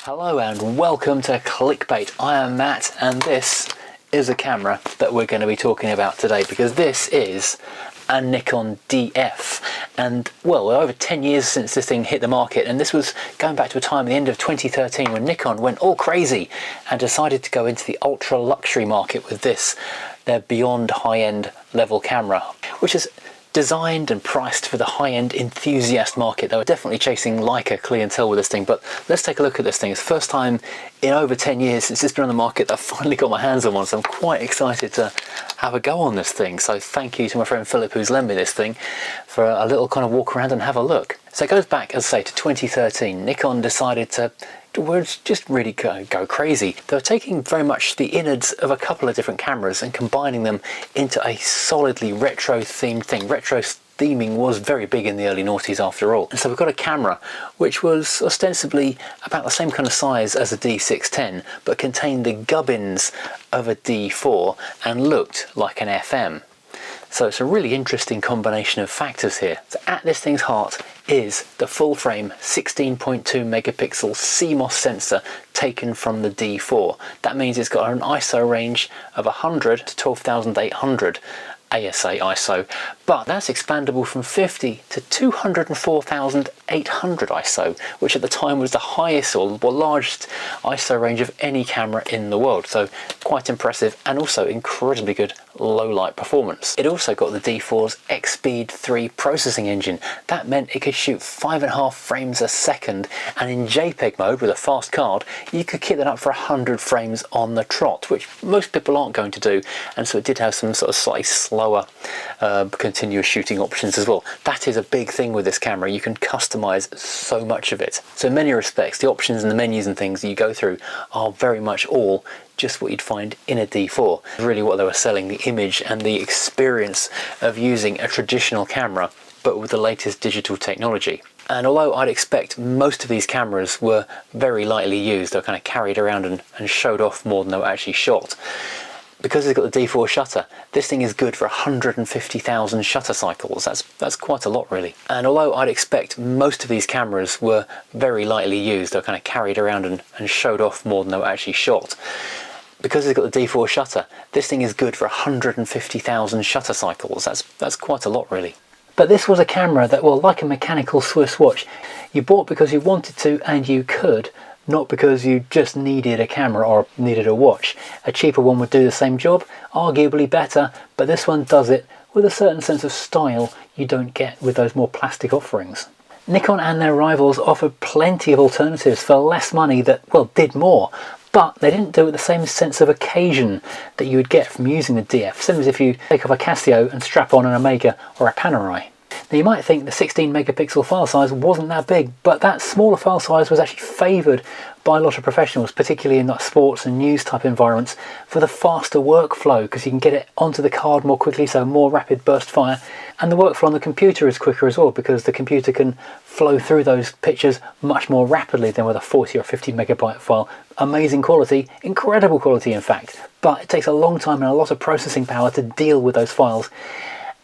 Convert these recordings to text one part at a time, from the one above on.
Hello and welcome to Clickbait. I am Matt and this is a camera that we're going to be talking about today because this is a Nikon DF, and well, over 10 years since this thing hit the market, and this was going back to a time at the end of 2013 when Nikon went all crazy and decided to go into the ultra luxury market with this, their beyond high-end level camera, which is designed and priced for the high-end enthusiast market. They were definitely chasing Leica clientele with this thing, but let's take a look at this thing. It's the first time in over 10 years since it's been on the market that I've finally got my hands on one, so I'm quite excited to have a go on this thing. So thank you to my friend Philip who's lent me this thing for a little kind of walk around and have a look. So it goes back, as I say, to 2013. Nikon decided to just really go crazy. They were taking very much the innards of a couple of different cameras and combining them into a solidly retro themed thing. Retro theming was very big in the early noughties after all. And so we've got a camera which was ostensibly about the same kind of size as a D610 but contained the gubbins of a D4 and looked like an FM. So it's a really interesting combination of factors here. So at this thing's heart is the full frame 16.2 megapixel CMOS sensor taken from the D4. That means it's got an ISO range of 100 to 12,800 ASA ISO, but that's expandable from 50 to 204,800 ISO, which at the time was the highest or largest ISO range of any camera in the world. So quite impressive, and also incredibly good low light performance. It also got the D4's X-Speed 3 processing engine. That meant it could shoot 5.5 frames a second, and in JPEG mode with a fast card you could kit that up for 100 frames on the trot, which most people aren't going to do, and so it did have some sort of slightly slower continuous shooting options as well. That is a big thing with this camera. You can customize so much of it. So in many respects the options and the menus and things that you go through are very much all just what you'd find in a D4. Really what they were selling, the image and the experience of using a traditional camera but with the latest digital technology. And although I'd expect most of these cameras were very lightly used, they were kind of carried around and showed off more than they were actually shot, because it's got the D4 shutter, this thing is good for 150,000 shutter cycles. That's quite a lot really. And although I'd expect most of these cameras were very lightly used, they were kind of carried around and showed off more than they were actually shot, because it's got the D4 shutter, this thing is good for 150,000 shutter cycles. That's quite a lot really. But this was a camera that, well, like a mechanical Swiss watch, you bought because you wanted to and you could, not because you just needed a camera or needed a watch. A cheaper one would do the same job, arguably better, but this one does it with a certain sense of style you don't get with those more plastic offerings. Nikon and their rivals offered plenty of alternatives for less money that, well, did more, but they didn't do it with the same sense of occasion that you would get from using the DF, same as if you take off a Casio and strap on an Omega or a Panerai. Now you might think the 16 megapixel file size wasn't that big, but that smaller file size was actually favoured by a lot of professionals, particularly in sports and news type environments, for the faster workflow, because you can get it onto the card more quickly, so more rapid burst fire, and the workflow on the computer is quicker as well, because the computer can flow through those pictures much more rapidly than with a 40 or 50 megabyte file. Amazing quality, incredible quality in fact, but it takes a long time and a lot of processing power to deal with those files.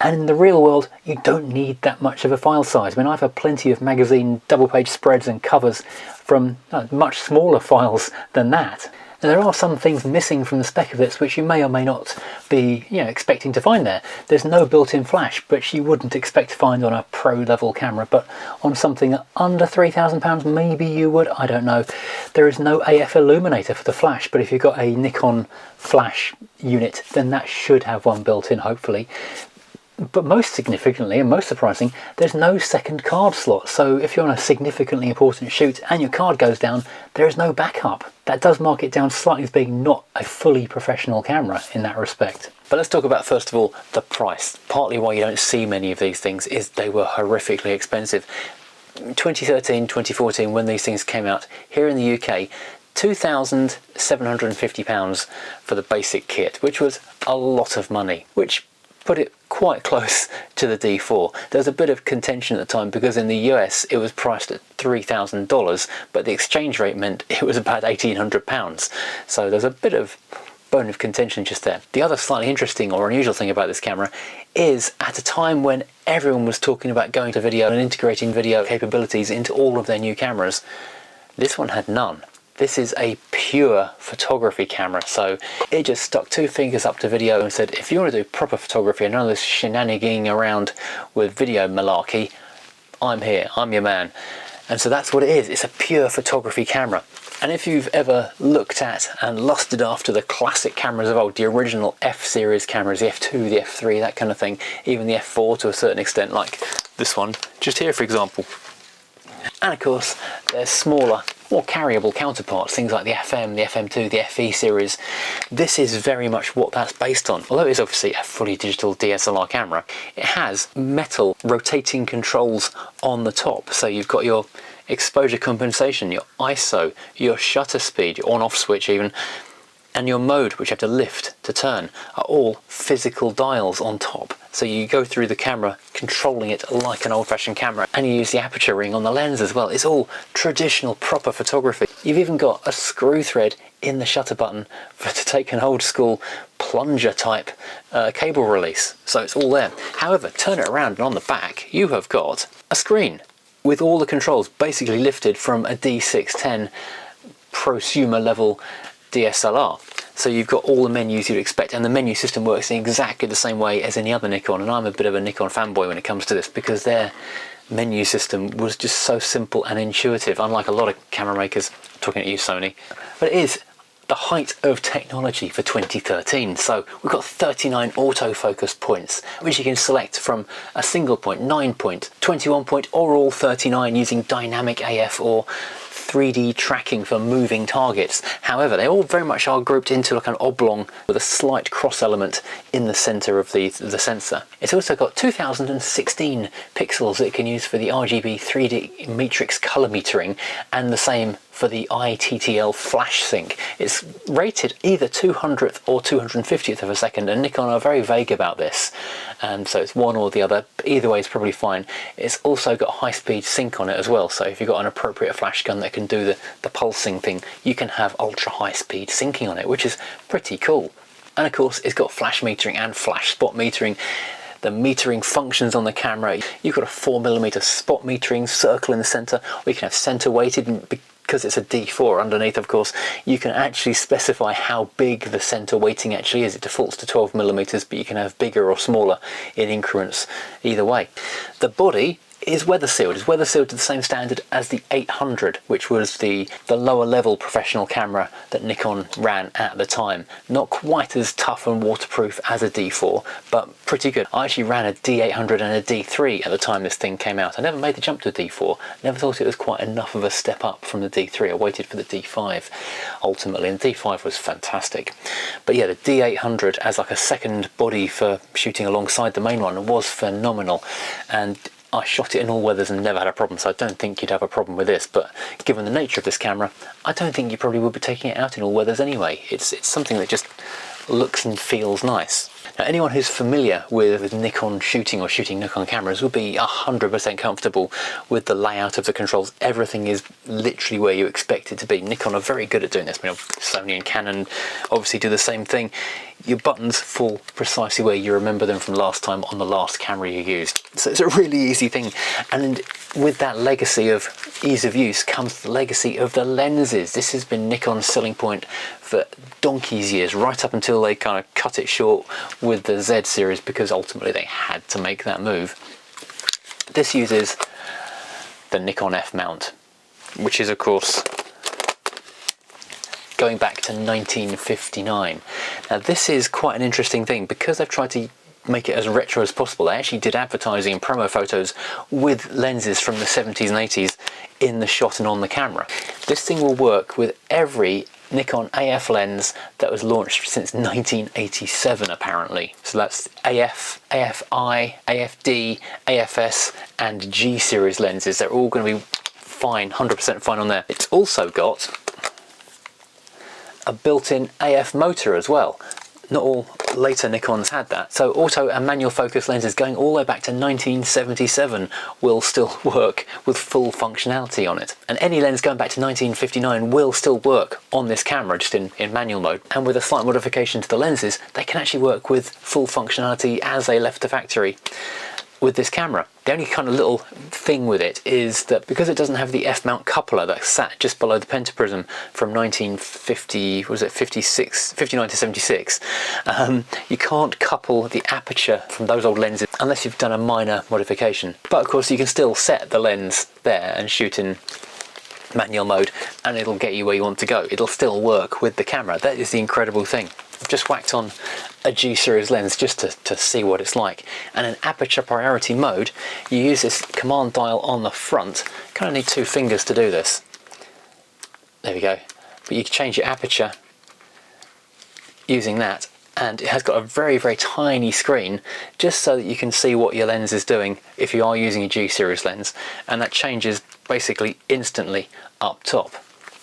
And in the real world, you don't need that much of a file size. I mean, I've had plenty of magazine double-page spreads and covers from much smaller files than that. Now, there are some things missing from the spec of this which you may or may not be expecting to find there. There's no built-in flash, which you wouldn't expect to find on a pro-level camera, but on something under £3,000 maybe you would, I don't know. There is no AF illuminator for the flash, but if you've got a Nikon flash unit, then that should have one built in, hopefully. But most significantly and most surprising, there's no second card slot, so if you're on a significantly important shoot and your card goes down, there is no backup. That does mark it down slightly as being not a fully professional camera in that respect. But let's talk about, first of all, the price. Partly why you don't see many of these things is they were horrifically expensive. 2013, 2014, when these things came out, here in the UK, £2,750 for the basic kit, which was a lot of money, which put it quite close to the D4. There was a bit of contention at the time because in the US it was priced at $3,000, but the exchange rate meant it was about £1,800. So there's a bit of bone of contention just there. The other slightly interesting or unusual thing about this camera is at a time when everyone was talking about going to video and integrating video capabilities into all of their new cameras, this one had none. This is a pure photography camera, so it just stuck 2 fingers up to video and said, if you want to do proper photography and none of this shenaniganing around with video malarkey, I'm here, I'm your man. And so that's what it is. It's a pure photography camera. And if you've ever looked at and lusted after the classic cameras of old, the original F series cameras, the F2, the F3, that kind of thing, even the F4 to a certain extent, like this one just here for example. And of course there's smaller, more carryable counterparts, things like the FM, the FM2, the FE series. This is very much what that's based on. Although it's obviously a fully digital DSLR camera, it has metal rotating controls on the top. So you've got your exposure compensation, your ISO, your shutter speed, your on-off switch even, and your mode, which you have to lift to turn, are all physical dials on top. So you go through the camera controlling it like an old-fashioned camera, and you use the aperture ring on the lens as well. It's all traditional proper photography. You've even got a screw thread in the shutter button to take an old school plunger type cable release. So it's all there. However, turn it around and on the back you have got a screen with all the controls basically lifted from a D610 prosumer level DSLR. So you've got all the menus you'd expect, and the menu system works in exactly the same way as any other Nikon, and I'm a bit of a Nikon fanboy when it comes to this because their menu system was just so simple and intuitive, unlike a lot of camera makers. I'm talking at you, Sony. But it is the height of technology for 2013. So we've got 39 autofocus points, which you can select from a single point, 9 point, 21 point, or all 39 using dynamic AF or 3D tracking for moving targets. However, they all very much are grouped into like an oblong with a slight cross element in the center of the sensor. It's also got 2016 pixels that it can use for the RGB 3D matrix color metering, and the same for the ITTL flash sync. It's rated either 200th or 250th of a second, and Nikon are very vague about this, and so it's one or the other, but either way is probably fine. It's also got high-speed sync on it as well, so if you've got an appropriate flash gun that can do the pulsing thing, you can have ultra high-speed syncing on it, which is pretty cool. And of course it's got flash metering and flash spot metering. The metering functions on the camera. You've got a 4mm spot metering circle in the center, or you can have center weighted, and because it's a D4 underneath, of course, you can actually specify how big the center weighting actually is. It defaults to 12mm, but you can have bigger or smaller in increments either way. The body is weather sealed. It's weather sealed to the same standard as the 800, which was the lower level professional camera that Nikon ran at the time. Not quite as tough and waterproof as a D4, but pretty good. I actually ran a D800 and a D3 at the time this thing came out. I never made the jump to a D4. Never thought it was quite enough of a step up from the D3. I waited for the D5 ultimately, and the D5 was fantastic. But yeah, the D800 as like a second body for shooting alongside the main one was phenomenal, and I shot it in all weathers and never had a problem, so I don't think you'd have a problem with this. But given the nature of this camera, I don't think you probably would be taking it out in all weathers anyway. It's something that just looks and feels nice. Now, anyone who's familiar with Nikon shooting or shooting Nikon cameras will be 100% comfortable with the layout of the controls. Everything is literally where you expect it to be. Nikon are very good at doing this. I mean, Sony and Canon obviously do the same thing. Your buttons fall precisely where you remember them from last time on the last camera you used. So it's a really easy thing. And with that legacy of ease of use comes the legacy of the lenses. This has been Nikon's selling point for donkey's years, right up until they kind of cut it short with the Z series, because ultimately they had to make that move. This uses the Nikon F mount, which is of course going back to 1959. Now this is quite an interesting thing, because they've tried to make it as retro as possible. They actually did advertising and promo photos with lenses from the 70s and 80s in the shot and on the camera. This thing will work with every Nikon AF lens that was launched since 1987 apparently. So that's AF, AFI, AFD, AFS and G series lenses. They're all going to be fine, 100% fine on there. It's also got a built-in AF motor as well. Not all later Nikons had that. So auto and manual focus lenses going all the way back to 1977 will still work with full functionality on it. And any lens going back to 1959 will still work on this camera, just in manual mode. And with a slight modification to the lenses, they can actually work with full functionality as they left the factory with this camera. The only kind of little thing with it is that because it doesn't have the F-mount coupler that sat just below the pentaprism from 1950, was it 59 to 76, you can't couple the aperture from those old lenses unless you've done a minor modification. But of course you can still set the lens there and shoot in manual mode and it'll get you where you want to go. It'll still work with the camera. That is the incredible thing. I've just whacked on a G series lens just to see what it's like, and in aperture priority mode you use this command dial on the front. Kind of need two fingers to do this. There we go. But you can change your aperture using that, and it has got a very tiny screen just so that you can see what your lens is doing if you are using a G series lens, and that changes basically instantly up top.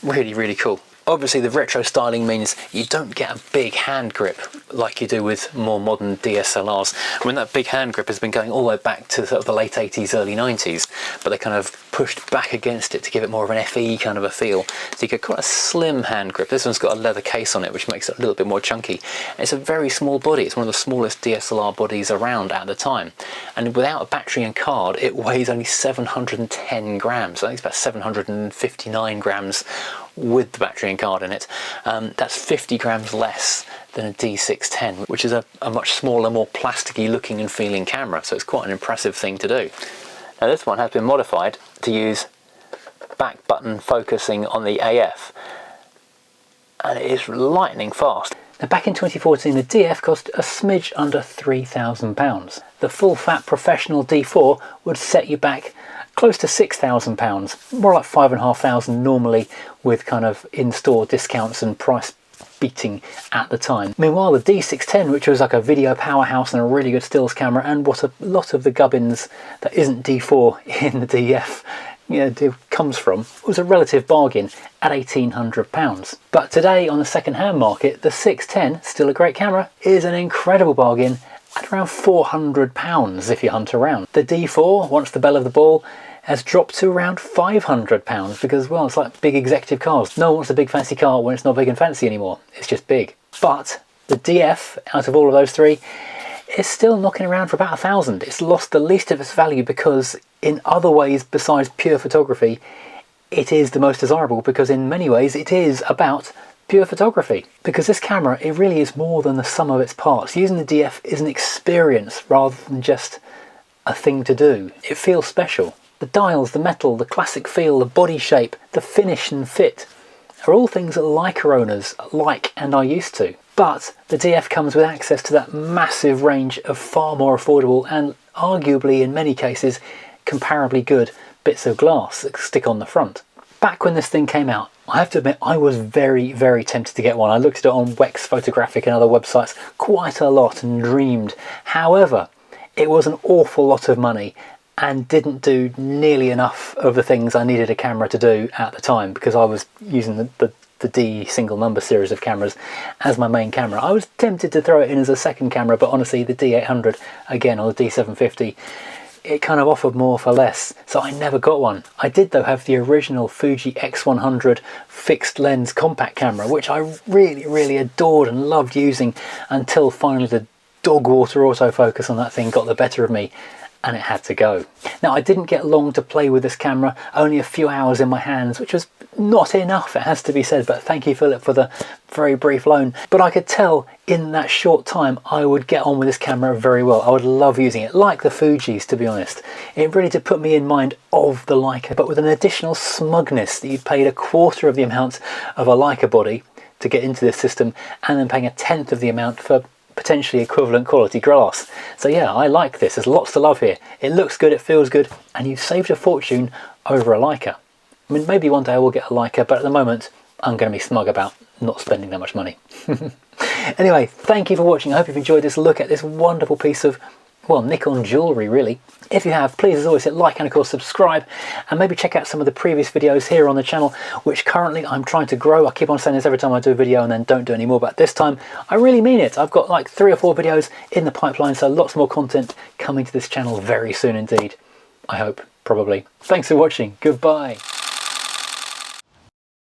Really cool. Obviously the retro styling means you don't get a big hand grip like you do with more modern DSLRs. I mean, that big hand grip has been going all the way back to sort of the late 80s, early 90s, but they kind of pushed back against it to give it more of an FE kind of a feel. So you get quite a slim hand grip. This one's got a leather case on it, which makes it a little bit more chunky. And it's a very small body. It's one of the smallest DSLR bodies around at the time. And without a battery and card, it weighs only 710 grams. I think it's about 759 grams with the battery and card in it. That's 50 grams less than a D610, which is a much smaller, more plasticky looking and feeling camera, so it's quite an impressive thing to do. Now this one has been modified to use back button focusing on the AF, and it is lightning fast. Now back in 2014 the DF cost a smidge under £3,000. The full fat professional D4 would set you back close to £6,000, more like £5,500 normally, with kind of in-store discounts and price beating at the time. Meanwhile the D610, which was like a video powerhouse and a really good stills camera, and what a lot of the gubbins that isn't D4 in the DF comes from, was a relative bargain at £1,800. But today on the second-hand market, the 610, still a great camera, is an incredible bargain at around £400 if you hunt around. The D4, once the belle of the ball, has dropped to around £500 because, well, it's like big executive cars. No one wants a big fancy car when it's not big and fancy anymore. It's just big. But the DF, out of all of those three, is still knocking around for about £1,000. It's lost the least of its value because in other ways besides pure photography, it is the most desirable, because in many ways it is about pure photography. Because this camera, it really is more than the sum of its parts. Using the DF is an experience rather than just a thing to do. It feels special. The dials, the metal, the classic feel, the body shape, the finish and fit are all things that Leica owners like and are used to. But the DF comes with access to that massive range of far more affordable and arguably in many cases comparably good bits of glass that stick on the front. Back when this thing came out, I have to admit I was very tempted to get one. I looked at it on Wex Photographic and other websites quite a lot and dreamed. However, it was an awful lot of money and didn't do nearly enough of the things I needed a camera to do at the time, because I was using the D single number series of cameras as my main camera. I was tempted to throw it in as a second camera, but honestly the D800 again, or the D750, it kind of offered more for less, so I never got one. I did though have the original Fuji X100 fixed lens compact camera, which I really adored and loved using until finally the dog water autofocus on that thing got the better of me and it had to go. Now I didn't get long to play with this camera, only a few hours in my hands, which was not enough, it has to be said, but thank you Philip for the very brief loan. But I could tell in that short time I would get on with this camera very well. I would love using it, like the Fujis to be honest. It really did put me in mind of the Leica, but with an additional smugness that you'd paid a quarter of the amount of a Leica body to get into this system, and then paying a tenth of the amount for potentially equivalent quality glass. So yeah, I like this. There's lots to love here. It looks good, it feels good, and you've saved a fortune over a Leica. I mean, maybe one day I will get a Leica, but at the moment I'm going to be smug about not spending that much money. Anyway, thank you for watching. I hope you've enjoyed this look at this wonderful piece of, well, Nikon jewellery really. If you have, please as always hit like and of course subscribe, and maybe check out some of the previous videos here on the channel, which currently I'm trying to grow. I keep on saying this every time I do a video and then don't do any more, but this time I really mean it. I've got like 3 or 4 videos in the pipeline, so lots more content coming to this channel very soon indeed. I hope, probably. Thanks for watching. Goodbye.